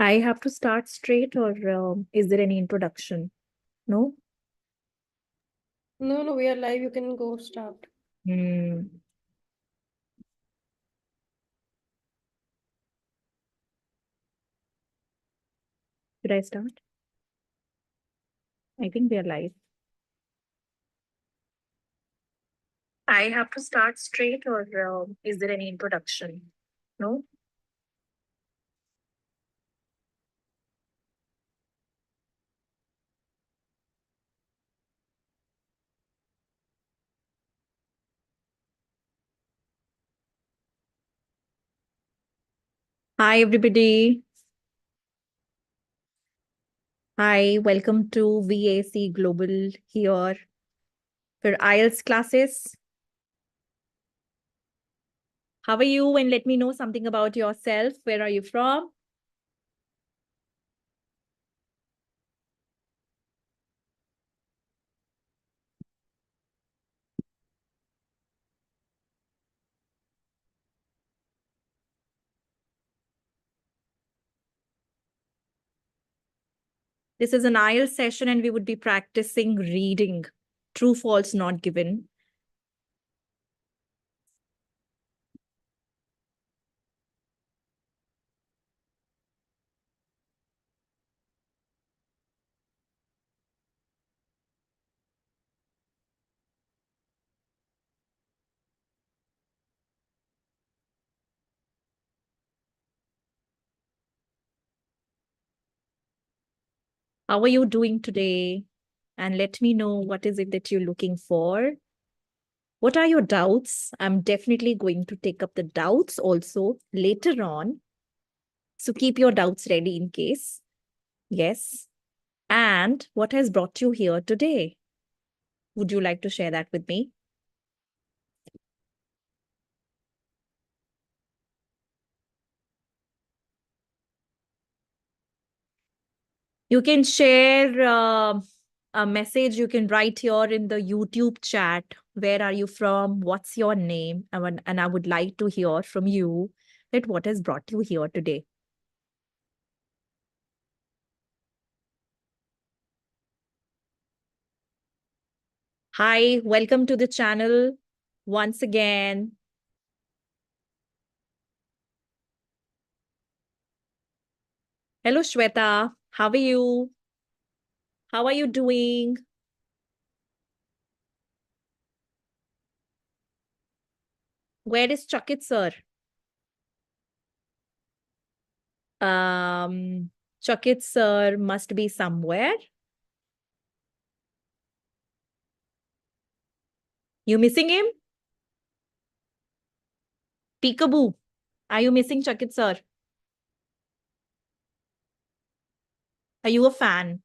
I have to start straight, or is there any introduction? No? No, we are live. You can go start. Hmm. Should I start? I think we are live. I have to start straight, or is there any introduction? No? Hi, everybody. Hi, welcome to VAC Global here for IELTS classes. How are you? And let me know something about yourself. Where are you from? This is an IELTS session and we would be practicing reading. True, false, not given. How are you doing today? And let me know what is it that you're looking for. What are your doubts? I'm definitely going to take up the doubts also later on. So keep your doubts ready in case. Yes. And what has brought you here today? Would you like to share that with me? You can share a message. You can write here in the YouTube chat. Where are you from? What's your name? And I would like to hear from you that what has brought you here today. Hi, welcome to the channel once again. Hello, Shweta. How are you? How are you doing? Where is Chakit, sir? Chakit, sir, must be somewhere. You missing him? Peekaboo. Are you missing Chakit, sir? Are you a fan?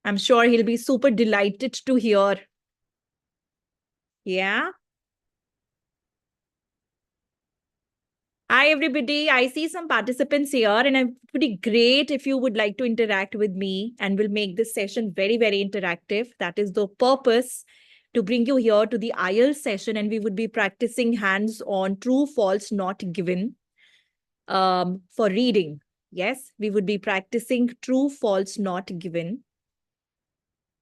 I'm sure he'll be super delighted to hear. Yeah. Hi, everybody. I see some participants here, and it would be great if you would like to interact with me, and we'll make this session very, very interactive. That is the purpose, to bring you here to the IELTS session, and we would be practicing hands-on true, false, not given for reading. Yes, we would be practicing true, false, not given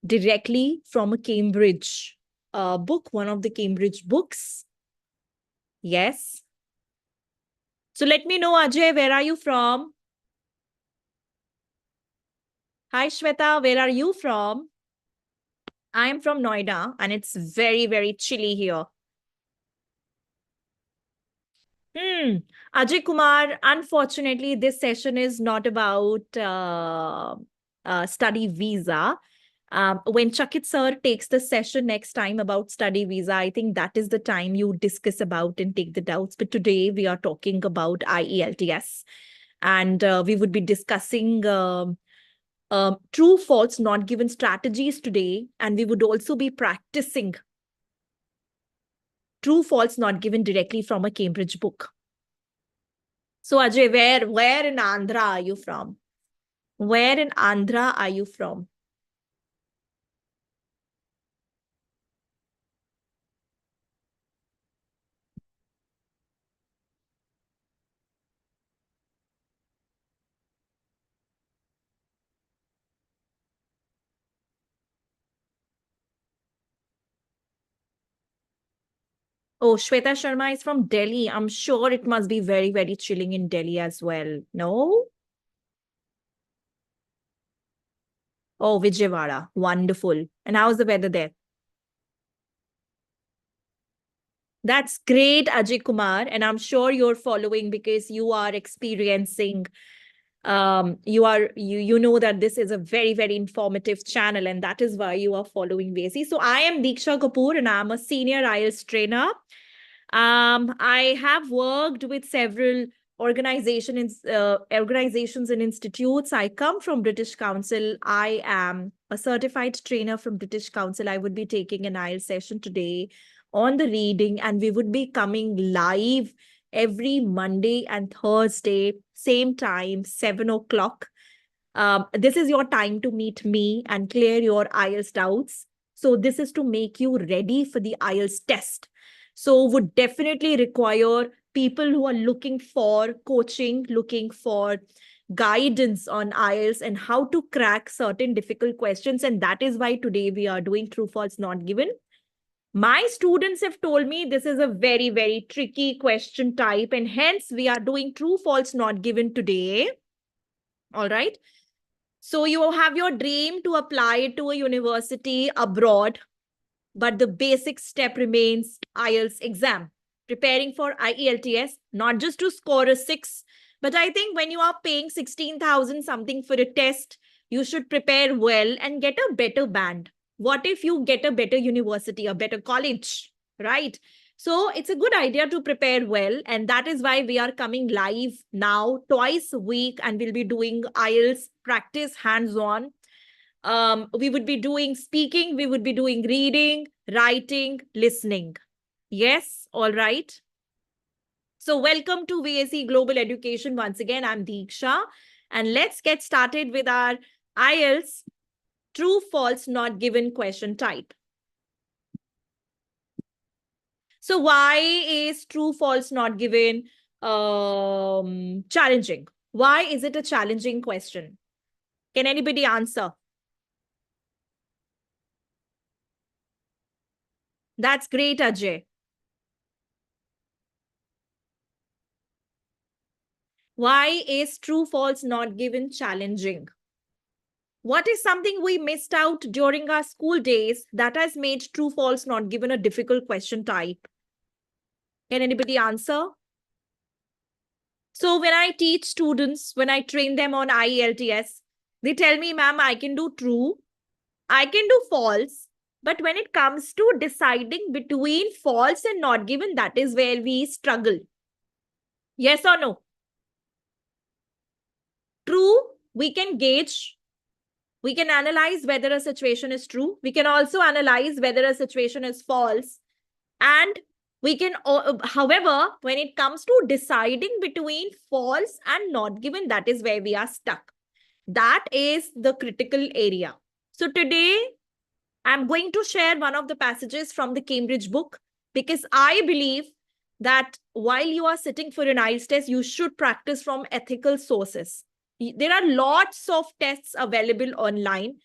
directly from a Cambridge book, one of the Cambridge books. Yes. So let me know, Ajay, where are you from? Hi, Shweta, where are you from? I am from Noida and it's very, very chilly here. Ajay Kumar, unfortunately, this session is not about study visa. When Chakit sir takes the session next time about study visa, I think that is the time you discuss about and take the doubts. But today we are talking about IELTS, and we would be discussing true, false, not given strategies today, and we would also be practicing true, false, not given directly from a Cambridge book. So Ajay, where in Andhra are you from? Where in Andhra are you from? Oh, Shweta Sharma is from Delhi. I'm sure it must be very, very chilling in Delhi as well. No? Oh, Vijayawada. Wonderful. And how's the weather there? That's great, Ajay Kumar. And I'm sure you're following because you are experiencing you know that this is a very, very informative channel, and that is why you are following VAC. So I am Deeksha Kapoor and I'm a senior IELTS trainer. I have worked with several organizations and institutes. I come from British Council. I am a certified trainer from British Council. I would be taking an IELTS session today on the reading, and we would be coming live every Monday and Thursday, same time, 7 o'clock. This is your time to meet me and clear your IELTS doubts. So this is to make you ready for the IELTS test. So would definitely require people who are looking for coaching, looking for guidance on IELTS and how to crack certain difficult questions. And that is why today we are doing true, false, not given. My students have told me this is a very, very tricky question type, and hence we are doing true, false, not given today. All right. So you have your dream to apply to a university abroad, but the basic step remains IELTS exam. Preparing for IELTS, not just to score a 6, but I think when you are paying 16,000 something for a test, you should prepare well and get a better band. What if you get a better university, a better college, right? So it's a good idea to prepare well. And that is why we are coming live now twice a week, and we'll be doing IELTS practice hands-on. We would be doing speaking, we would be doing reading, writing, listening. Yes, all right. So welcome to VAC Global Education. Once again, I'm Deeksha, and let's get started with our IELTS true, false, not given question type. So why is true, false, not given challenging? Why is it a challenging question? Can anybody answer? That's great, Ajay. Why is true, false, not given challenging? What is something we missed out during our school days that has made true, false, not given a difficult question type? Can anybody answer? So when I teach students, when I train them on IELTS, they tell me, ma'am, I can do true, I can do false. But when it comes to deciding between false and not given, that is where we struggle. Yes or no? True, we can gauge, we can analyze whether a situation is true. We can also analyze whether a situation is false. And we can, however, when it comes to deciding between false and not given, that is where we are stuck. That is the critical area. So today, I'm going to share one of the passages from the Cambridge book, because I believe that while you are sitting for an IELTS test, you should practice from ethical sources. There are lots of tests available online.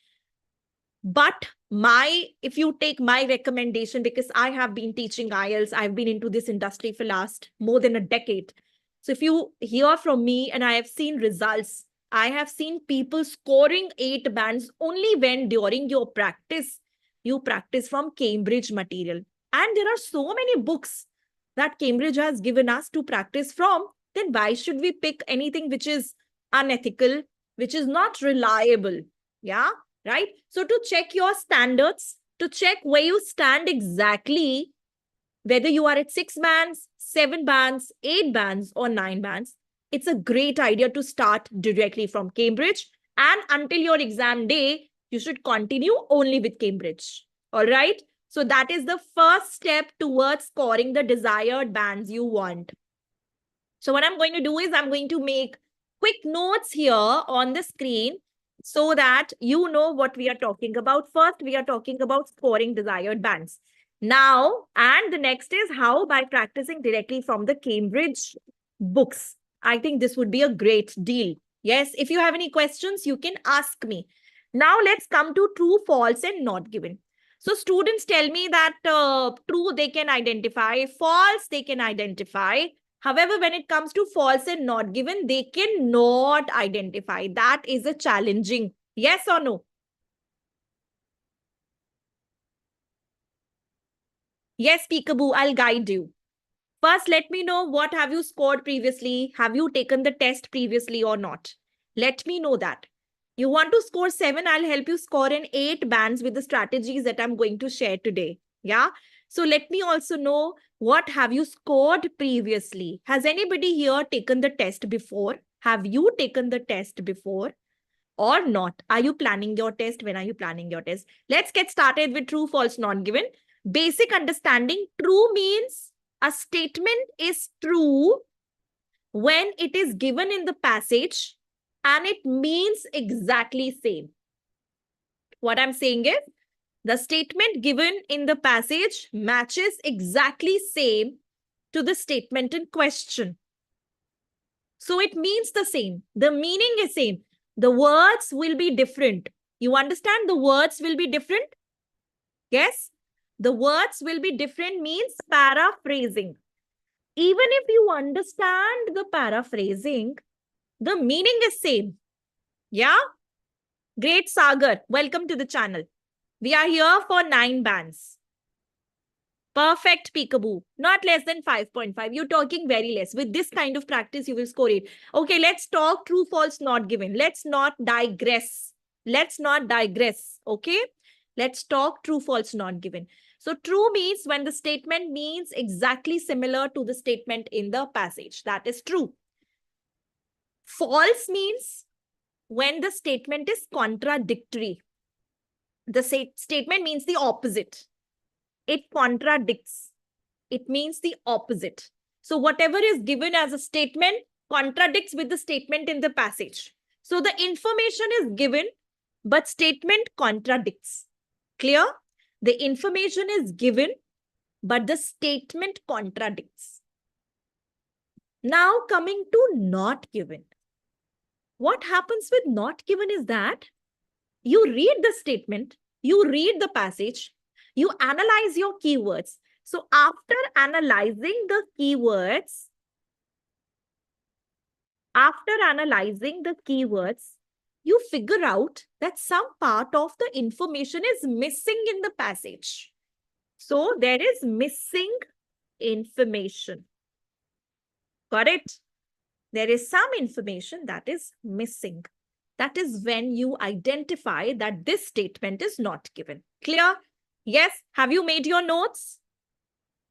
But if you take my recommendation, because I have been teaching IELTS, I've been into this industry for last more than a decade. So if you hear from me, and I have seen results, I have seen people scoring 8 bands only when during your practice, you practice from Cambridge material. And there are so many books that Cambridge has given us to practice from. Then why should we pick anything which is unethical, which is not reliable? Yeah, right? So to check your standards, to check where you stand exactly, whether you are at 6 bands, 7 bands, 8 bands, or 9 bands, it's a great idea to start directly from Cambridge. And until your exam day, you should continue only with Cambridge. All right? So that is the first step towards scoring the desired bands you want. So what I'm going to do is I'm going to make quick notes here on the screen so that you know what we are talking about. First, we are talking about scoring desired bands. Now, and the next is how by practicing directly from the Cambridge books. I think this would be a great deal. Yes, if you have any questions, you can ask me. Now, let's come to true, false, and not given. So students tell me that true they can identify, false they can identify. However, when it comes to false and not given, they cannot identify. That is a challenging. Yes or no? Yes, Peekaboo, I'll guide you. First, let me know what have you scored previously? Have you taken the test previously or not? Let me know that. You want to score 7, I'll help you score in 8 bands with the strategies that I'm going to share today. Yeah. So let me also know what have you scored previously? Has anybody here taken the test before? Have you taken the test before or not? Are you planning your test? When are you planning your test? Let's get started with true, false, not given. Basic understanding. True means a statement is true when it is given in the passage and it means exactly same. What I'm saying is the statement given in the passage matches exactly same to the statement in question. So it means the same. The meaning is same. The words will be different. You understand? The words will be different. Yes? The words will be different means paraphrasing. Even if you understand the paraphrasing, the meaning is same. Yeah? Great, Sagar. Welcome to the channel. We are here for 9 bands. Perfect, Peekaboo. Not less than 5.5. You're talking very less. With this kind of practice, you will score it. Okay, let's talk true, false, not given. Let's not digress. Let's not digress. Okay? Let's talk true, false, not given. So true means when the statement means exactly similar to the statement in the passage. That is true. False means when the statement is contradictory. The statement means the opposite. It contradicts. It means the opposite. So whatever is given as a statement contradicts with the statement in the passage. So the information is given, but statement contradicts. Clear? The information is given, but the statement contradicts. Now coming to not given. What happens with not given is that you read the statement, you read the passage, you analyze your keywords. So after analyzing the keywords, you figure out that some part of the information is missing in the passage. So there is missing information. Got it? There is some information that is missing. That is when you identify that this statement is not given. Clear? Yes. Have you made your notes?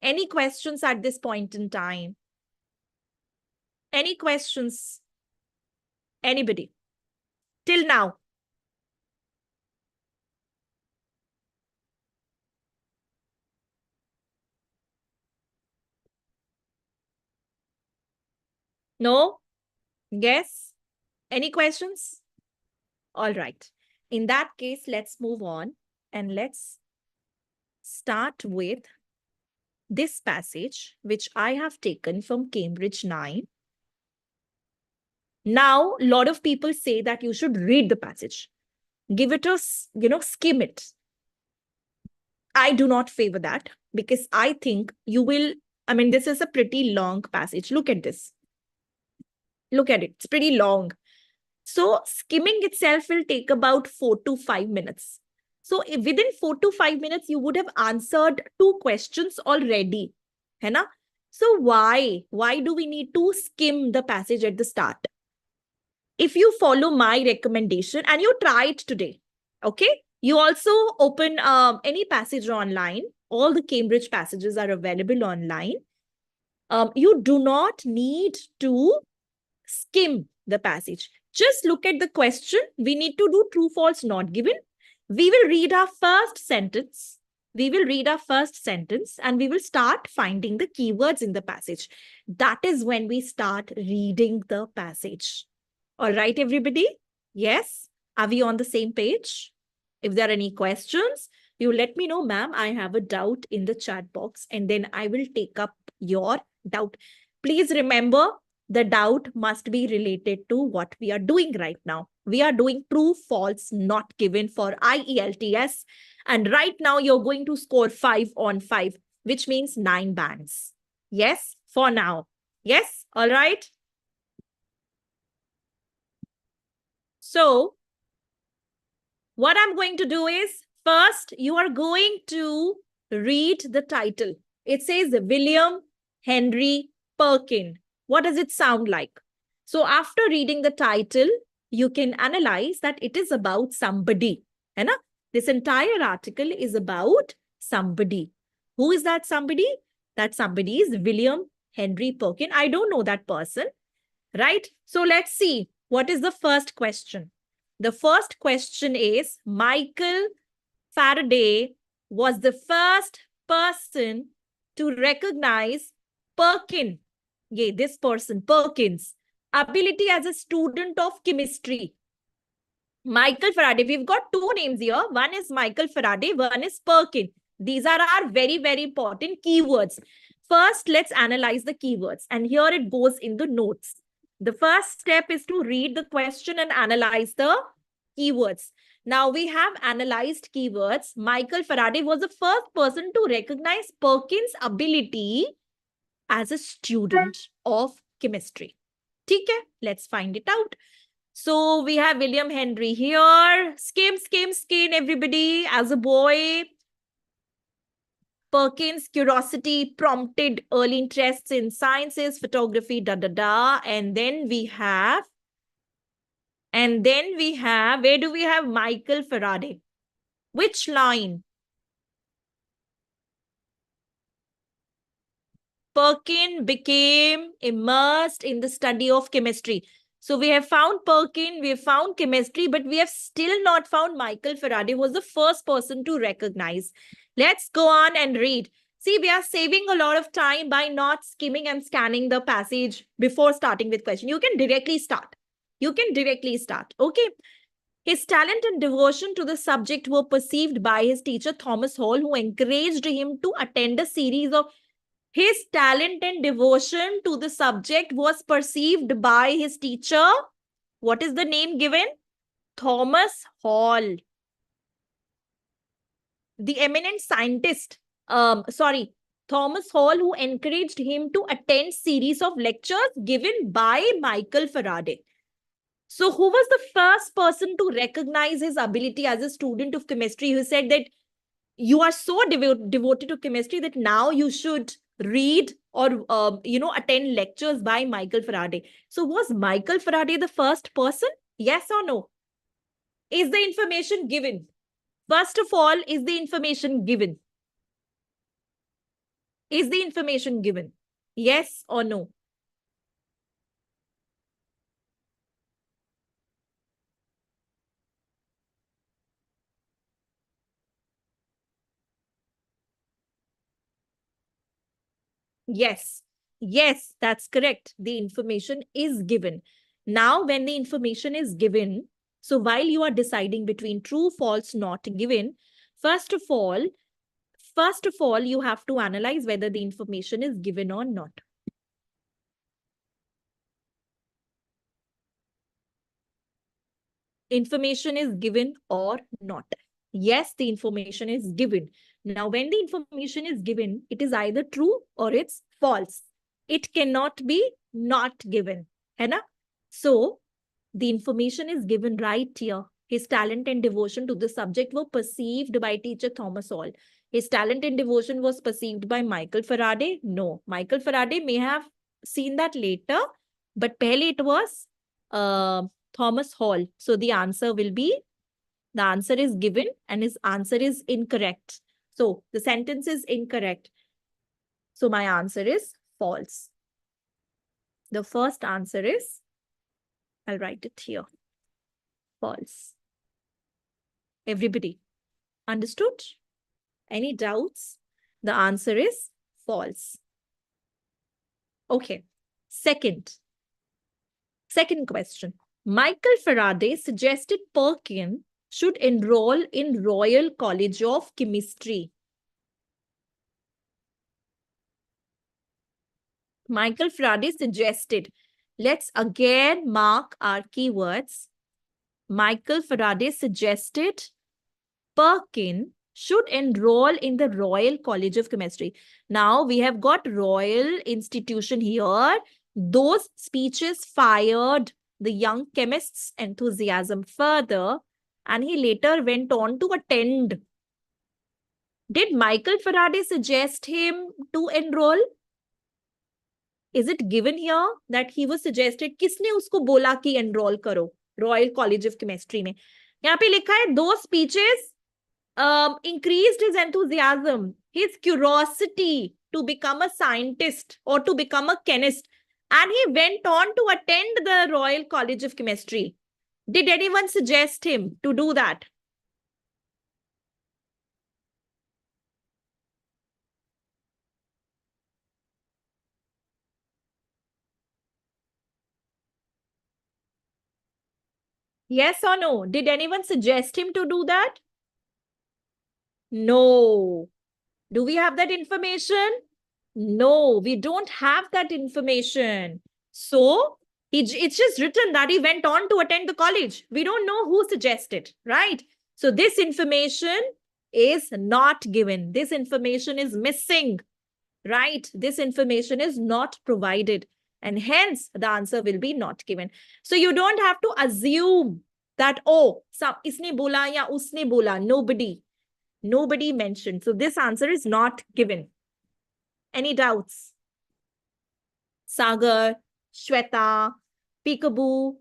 Any questions at this point in time? Any questions? Anybody? Till now? No? Yes? Any questions? All right. In that case, let's move on and let's start with this passage, which I have taken from Cambridge 9. Now, a lot of people say that you should read the passage. Give it a, skim it. I do not favor that because I think you will, this is a pretty long passage. Look at this. Look at it. It's pretty long. So skimming itself will take about 4 to 5 minutes. So within 4 to 5 minutes, you would have answered 2 questions already. Hai na? So why? Why do we need to skim the passage at the start? If you follow my recommendation and you try it today, okay? You also open any passage online. All the Cambridge passages are available online. You do not need to skim the passage. Just look at the question. We need to do true, false, not given. We will read our first sentence. And we will start finding the keywords in the passage. That is when we start reading the passage. All right, everybody? Yes? Are we on the same page? If there are any questions, you let me know, ma'am. I have a doubt in the chat box and then I will take up your doubt. Please remember, the doubt must be related to what we are doing right now. We are doing true, false, not given for IELTS. And right now you're going to score 5 on 5, which means 9 bands. Yes, for now. Yes, all right. So what I'm going to do is, first, you are going to read the title. It says William Henry Perkin. What does it sound like? So after reading the title, you can analyze that it is about somebody. Hai na? This entire article is about somebody. Who is that somebody? That somebody is William Henry Perkin. I don't know that person, right? So let's see. What is the first question? The first question is, Michael Faraday was the first person to recognize Perkin, this person, Perkins' ability as a student of chemistry. Michael Faraday, we've got two names here. One is Michael Faraday, one is Perkin. These are our very, very important keywords. First, let's analyze the keywords. And here it goes in the notes. The first step is to read the question and analyze the keywords. Now we have analyzed keywords. Michael Faraday was the first person to recognize Perkins' ability as a student of chemistry. Okay, let's find it out. So we have William Henry here. Skim, everybody. As a boy, Perkins' curiosity prompted early interests in sciences, photography, And then we have, where do we have Michael Faraday? Which line? Perkin became immersed in the study of chemistry. So we have found Perkin, we have found chemistry, but we have still not found Michael Faraday was the first person to recognize. Let's go on and read. See, we are saving a lot of time by not skimming and scanning the passage before starting with question. You can directly start. Okay. His talent and devotion to the subject were perceived by his teacher, Thomas Hall, who encouraged him to attend a series of his talent and devotion to the subject was perceived by his teacher. What is the name given? Thomas Hall. The eminent scientist, Thomas Hall, who encouraged him to attend series of lectures given by Michael Faraday. So who was the first person to recognize his ability as a student of chemistry? Who said that you are so devoted to chemistry that now you should read or attend lectures by Michael Faraday. So was Michael Faraday the first person? Yes or no? Is the information given? First of all, is the information given? Is the information given? Yes or no? Yes. Yes, that's correct. The information is given. Now, when the information is given, so while you are deciding between true, false, not given, first of all, you have to analyze whether the information is given or not. Information is given or not. Yes, the information is given. Now, when the information is given, it is either true or it's false. It cannot be not given. Hai na? So, the information is given right here. His talent and devotion to the subject were perceived by teacher Thomas Hall. His talent and devotion was perceived by Michael Faraday? No. Michael Faraday may have seen that later, but pehle it was Thomas Hall. So the answer is given and his answer is incorrect. So the sentence is incorrect. So my answer is false. The first answer is, I'll write it here, false. Everybody understood? Any doubts? The answer is false. Okay. Second question. Michael Faraday suggested Perkin should enroll in Royal College of Chemistry. Michael Faraday suggested. Let's again mark our keywords. Michael Faraday suggested Perkin should enroll in the Royal College of Chemistry. Now we have got Royal Institution here. Those speeches fired the young chemist's enthusiasm further, and he later went on to attend. Did Michael Faraday suggest him to enroll? Is it given here that he was suggested? किसने उसको बोला कि enroll करो Royal College of Chemistry में? यहाँ पे लिखा है those speeches increased his enthusiasm, his curiosity to become a scientist or to become a chemist, and he went on to attend the Royal College of Chemistry. Did anyone suggest him to do that? Yes or no? Did anyone suggest him to do that? No. Do we have that information? No, we don't have that information. So, it's just written that he went on to attend the college. We don't know who suggested, right? So, this information is not given. This information is missing, right? This information is not provided. And hence, the answer will be not given. So, you don't have to assume that, oh, isne bola ya usne bola. Nobody mentioned. So, this answer is not given. Any doubts? Sagar, Shweta, Peekaboo,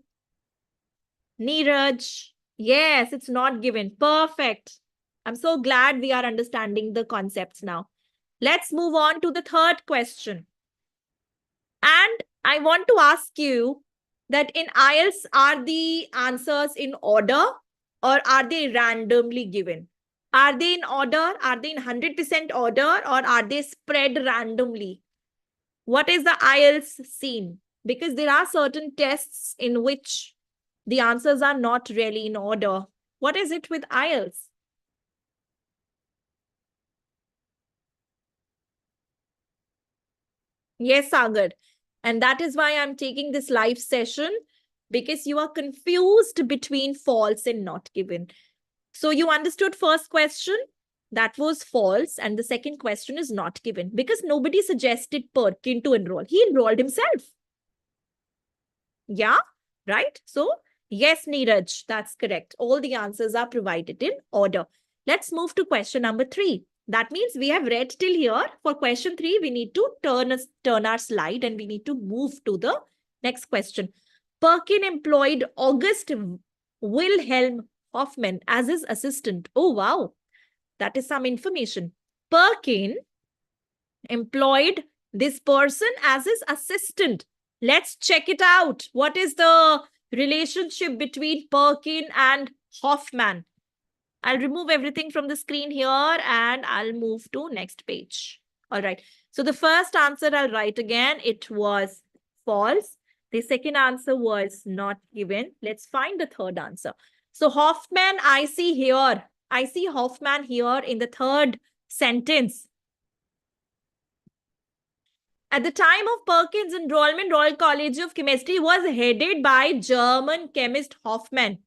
Neeraj. Yes, it's not given. Perfect. I'm so glad we are understanding the concepts now. Let's move on to the third question. And I want to ask you that in IELTS, are the answers in order or are they randomly given? Are they in order? Are they in 100% order or are they spread randomly? What is the IELTS scene? Because there are certain tests in which the answers are not really in order. What is it with IELTS? Yes, Sagar. And that is why I'm taking this live session, because you are confused between false and not given. So you understood first question? That was false. And the second question is not given because nobody suggested Perkin to enroll. He enrolled himself. Yeah, right? So yes, Neeraj, that's correct. All the answers are provided in order. Let's move to question number 3. That means we have read till here. For question 3, we need to turn our slide and we need to move to the next question. Perkin employed August Wilhelm Hoffman as his assistant. Oh, wow. That is some information. Perkin employed this person as his assistant. Let's check it out. What is the relationship between Perkin and Hoffman? I'll remove everything from the screen here and I'll move to next page. All right. So the first answer I'll write again. It was false. The second answer was not given. Let's find the third answer. So Hoffman, I see here. I see Hoffman here in the third sentence. At the time of Perkins' enrollment, Royal College of Chemistry was headed by German chemist Hoffman.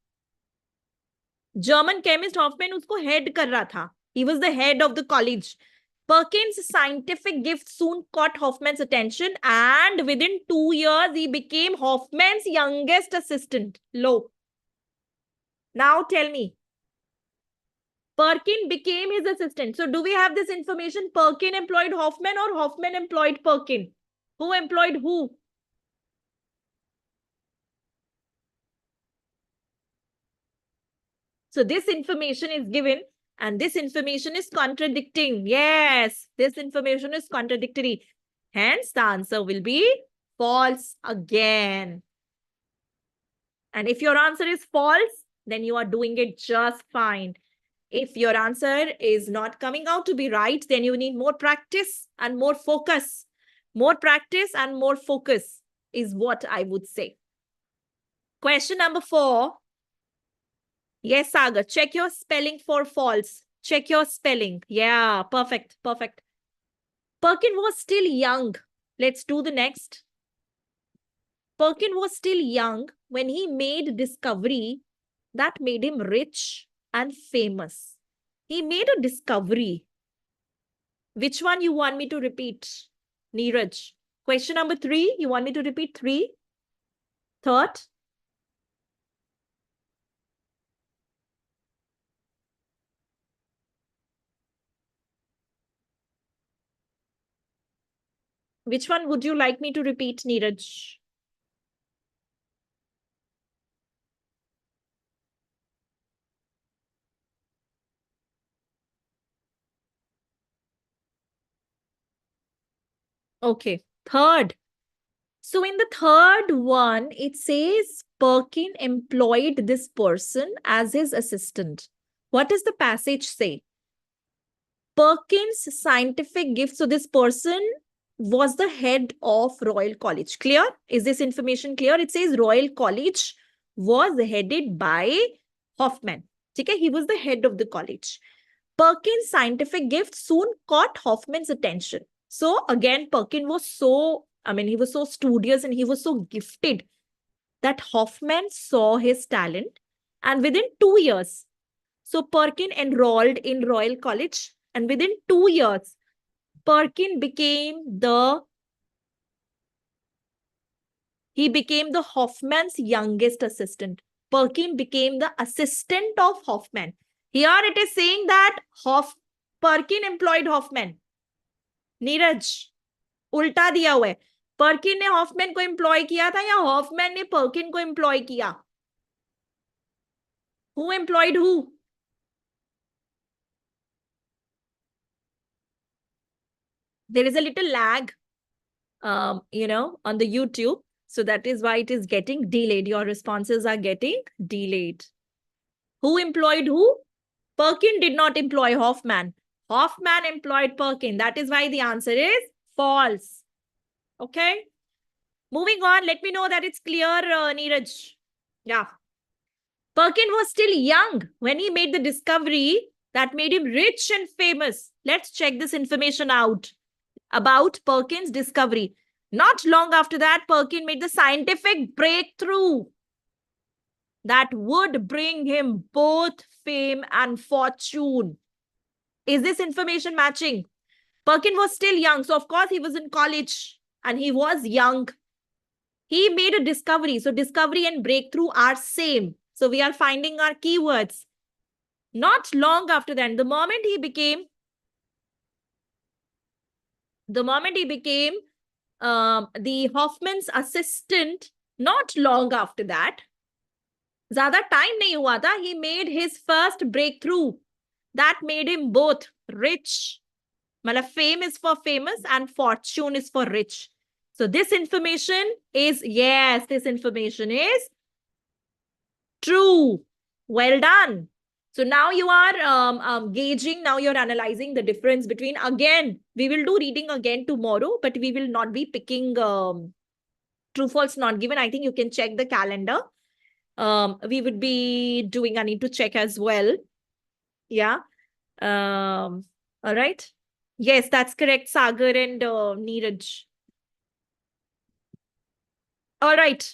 German chemist Hoffman उसको head कर रहा था. He was the head of the college. Perkins' scientific gift soon caught Hoffman's attention, and within 2 years, he became Hoffman's youngest assistant. Low. Now tell me. Perkin became his assistant. So do we have this information? Perkin employed Hoffman or Hoffman employed Perkin? Who employed who? So this information is given and this information is contradicting. Yes, this information is contradictory. Hence, the answer will be false again. And if your answer is false, then you are doing it just fine. If your answer is not coming out to be right, then you need more practice and more focus. More practice and more focus is what I would say. Question number 4. Yes, Sagar, check your spelling for false. Check your spelling. Yeah, perfect, perfect. Perkin was still young. Let's do the next. Perkin was still young when he made discovery that made him rich and famous. He made a discovery. Which one you want me to repeat, Neeraj? Question number 3, you want me to repeat 3? Third? Which one would you like me to repeat, Neeraj? Okay, third. So in the third one, it says Perkin employed this person as his assistant. What does the passage say? Perkins' scientific gift. So this person was the head of Royal College. Clear? Is this information clear? It says Royal College was headed by Hoffman. Okay, he was the head of the college. Perkins' scientific gift soon caught Hoffman's attention. So again, Perkin was so, he was so studious and he was so gifted that Hoffman saw his talent. And within 2 years, so Perkin enrolled in Royal College, and within 2 years, Perkin became the Hoffman's youngest assistant. Perkin became the assistant of Hoffman. Here it is saying that Perkin employed Hoffman. Neeraj, उल्टा दिया हुआ है. Perkin ने Hoffmann को employ किया था या Hoffmann ने पर्किन को एम्प्लॉय किया? Who employed who? There is a little lag, on the YouTube. So that is why it is getting delayed. Your responses are getting delayed. Who employed who? Perkin did not employ Hoffman. Hoffman employed Perkin. That is why the answer is false. Okay. Moving on. Let me know that it's clear, Neeraj. Yeah. Perkin was still young when he made the discovery that made him rich and famous. Let's check this information out about Perkin's discovery. Not long after that, Perkin made the scientific breakthrough that would bring him both fame and fortune. Is this information matching? Perkin was still young. So, of course, he was in college and he was young. He made a discovery. So, discovery and breakthrough are same. So, we are finding our keywords. Not long after that, the moment he became the Hoffman's assistant, not long after that, ज़्यादा time नहीं हुआ था, he made his first breakthrough that made him both rich. मतलब fame is for famous and fortune is for rich. So this information is, yes, this information is true. Well done. So now you are gauging, now you're analyzing the difference between, again, we will do reading again tomorrow, but we will not be picking true, false, not given. I think you can check the calendar. We would be doing, I need to check as well. Yeah. All right. Yes, that's correct, Sagar and Neeraj. All right.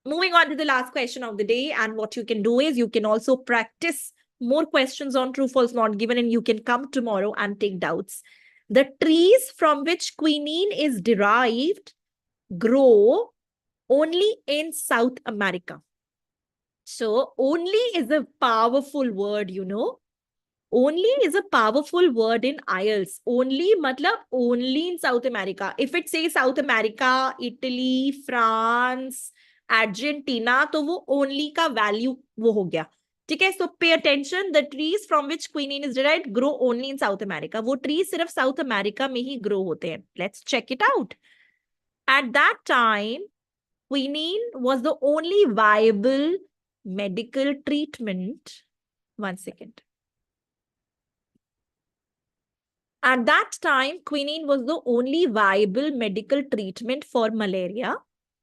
Moving on to the last question of the day. And what you can do is you can also practice more questions on true, false, not given, and you can come tomorrow and take doubts. The trees from which quinine is derived grow only in South America. So, only is a powerful word, Only is a powerful word in IELTS. Only matlab only in South America. If it says South America, Italy, France, Argentina, तो वो only का value वो हो गया. ठीक है, so pay attention. The trees from which quinine is derived grow only in South America. वो trees सिर्फ South America में ही grow होते हैं. Let's check it out. At that time, quinine was the only viable medical treatment. One second. At that time, quinine was the only viable medical treatment for malaria.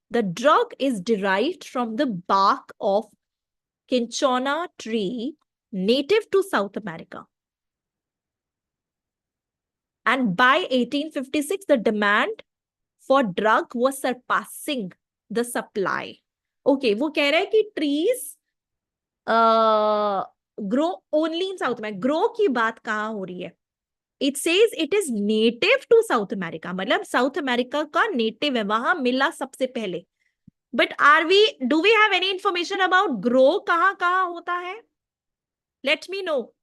The drug is derived from the bark of cinchona tree native to South America. And by 1856, the demand for drug was surpassing the supply. Okay, वो कह रहा है कि trees grow only in South America. Grow की बात कहाँ हो रही है? It says it is native to South America. मतलब South America का native है, वहां मिला सबसे पहले. But do we have any information about grow कहाँ कहाँ होता है? Let me know.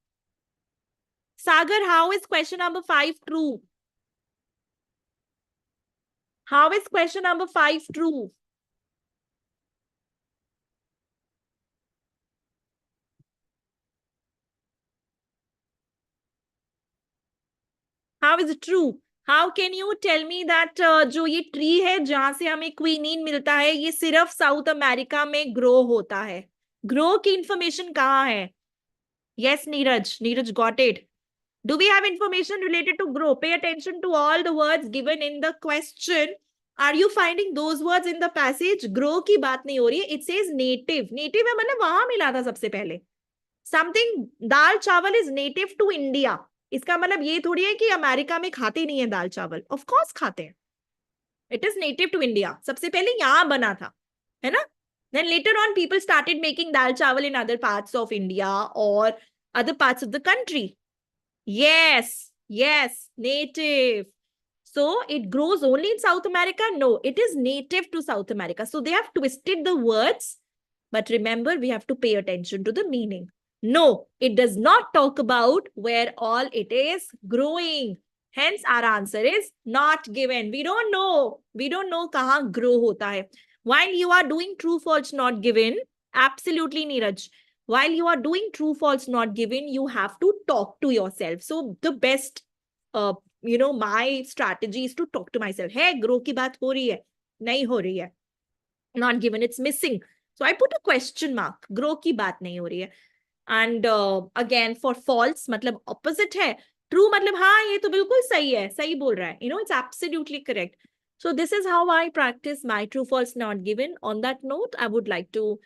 Sagar, how is question number 5 true? How is question number 5 true? How is it true? How can you tell me that जो ये tree है जहां से हमें क्वीनीन मिलता है ये सिर्फ साउथ अमेरिका में ग्रो होता है? ग्रो की इंफॉर्मेशन कहाँ है? Yes, Neeraj got it. Do we have information related to grow? Pay attention to all the words given in the question. Are you finding those words in the passage? Grow की बात नहीं हो रही है. It says native. Native है मतलब वहां मिला था सबसे पहले. Something दाल चावल is native to India. इसका मतलब ये थोड़ी है कि अमेरिका में खाते नहीं है दाल चावल. Of course खाते हैं. It is native to India. सबसे पहले यहाँ बना था, है ना? Then later on, people started making dal chawal in other parts of India or other parts of the country. Yes, native. So it grows only in South America? No, it is native to South America. So they have twisted the words. But remember, we have to pay attention to the meaning. No, it does not talk about where all it is growing. Hence, our answer is not given. We don't know. We don't know kahan grow hota hai. While you are doing true, false, not given, absolutely, Neeraj. While you are doing true, false, not given, you have to talk to yourself. So the best, my strategy is to talk to myself. Hey, grow ki baat ho rahi hai. Nahi ho rahi hai. Not given, it's missing. So I put a question mark. Grow ki baat nahi ho rahi hai. And again, for false, मतलब opposite है. True मतलब हाँ ये तो बिल्कुल सही है, सही बोल रहा है. It's absolutely correct. So this is how I practice my true false not given. On that note, I would like to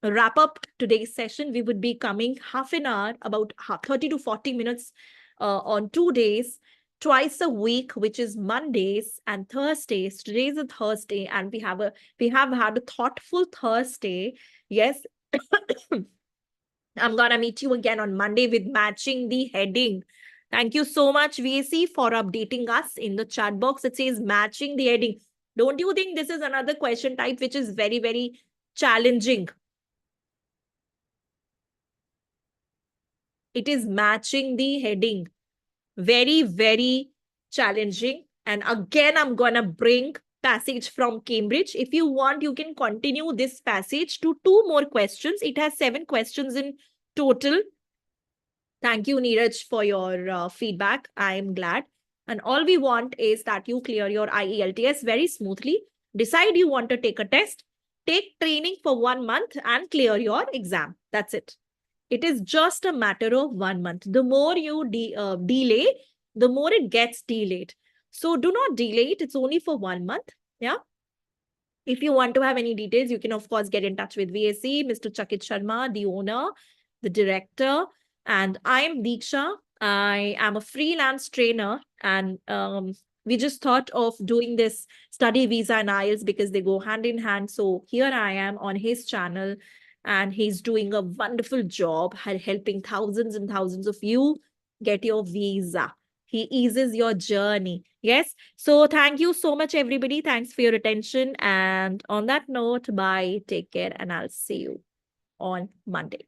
wrap up today's session. We would be coming half an hour, about 30 to 40 minutes on 2 days, twice a week, which is Mondays and Thursdays. Today is a Thursday, and we have had a thoughtful Thursday. Yes. I'm gonna meet you again on Monday with matching the heading. Thank you so much, VAC, for updating us in the chat box. It says matching the heading. Don't you think this is another question type which is very, very challenging? It is matching the heading. Very, very challenging. And again, I'm gonna bring passage from Cambridge. If you want, you can continue this passage to 2 more questions. It has 7 questions in total. Thank you, Neeraj, for your feedback. I'm glad. And all we want is that you clear your IELTS very smoothly. Decide you want to take a test, take training for 1 month and clear your exam. That's it. It is just a matter of 1 month. The more you delay, the more it gets delayed. So do not delay it. It's only for 1 month. Yeah. If you want to have any details, you can, of course, get in touch with VAC, Mr. Chakit Sharma, the owner, the director. And I am Deeksha. I am a freelance trainer. And we just thought of doing this study visa and IELTS because they go hand in hand. So here I am on his channel. And he's doing a wonderful job helping thousands and thousands of you get your visa. He eases your journey. Yes. So thank you so much, everybody. Thanks for your attention. And on that note, bye. Take care. And I'll see you on Monday.